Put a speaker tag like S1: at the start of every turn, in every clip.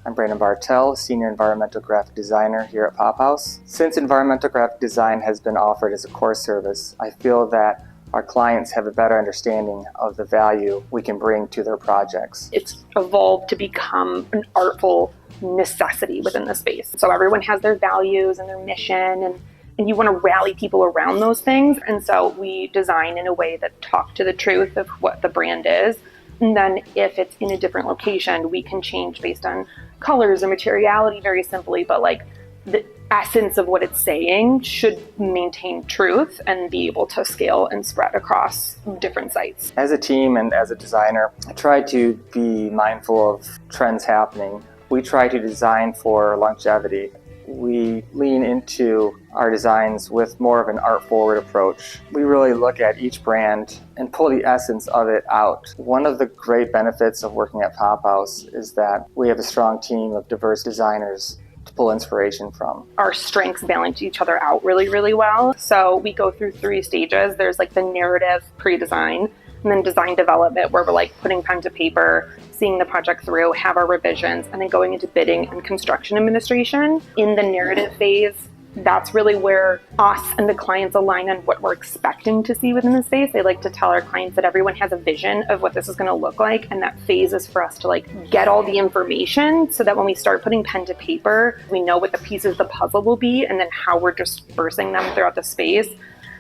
S1: I'm Brandon Bartell, Senior Environmental Graphic Designer here at Pophouse. Since environmental graphic design has been offered as a core service, I feel that our clients have a better understanding of the value we can bring to their projects.
S2: It's evolved to become an artful necessity within the space. So everyone has their values and their mission, and you want to rally people around those things. And so we design in a way that talks to the truth of what the brand is. And then if it's in a different location, we can change based on colors and materiality very simply, but like the essence of what it's saying should maintain truth and be able to scale and spread across different sites.
S1: As a team and as a designer, I try to be mindful of trends happening. We try to design for longevity. We lean into our designs with more of an art-forward approach. We really look at each brand and pull the essence of it out. One of the great benefits of working at Pophouse is that we have a strong team of diverse designers to pull inspiration from.
S2: Our strengths balance each other out really, really well. So we go through 3 stages. There's like the narrative pre-design, and then design development, where we're like putting pen to paper, seeing the project through, have our revisions, and then going into bidding and construction administration. In the narrative phase, that's really where us and the clients align on what we're expecting to see within the space. They like to tell our clients that everyone has a vision of what this is going to look like, and that phase is for us to like get all the information so that when we start putting pen to paper, we know what the pieces of the puzzle will be and then how we're dispersing them throughout the space.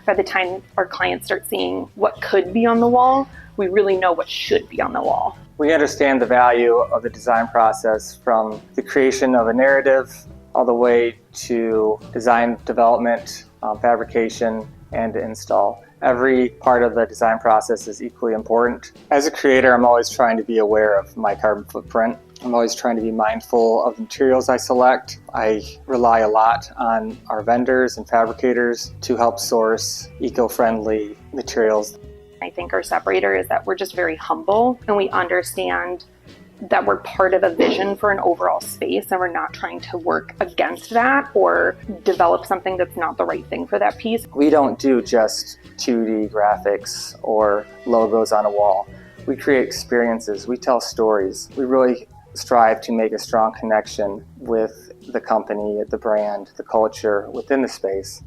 S2: By the time our clients start seeing what could be on the wall, we really know what should be on the wall.
S1: We understand the value of the design process from the creation of a narrative all the way to design development, fabrication, and install. Every part of the design process is equally important. As a creator, I'm always trying to be aware of my carbon footprint. I'm always trying to be mindful of the materials I select. I rely a lot on our vendors and fabricators to help source eco-friendly materials.
S2: I think our separator is that we're just very humble, and we understand that we're part of a vision for an overall space, and we're not trying to work against that or develop something that's not the right thing for that piece.
S1: We don't do just 2D graphics or logos on a wall. We create experiences, we tell stories. We really strive to make a strong connection with the company, the brand, the culture within the space.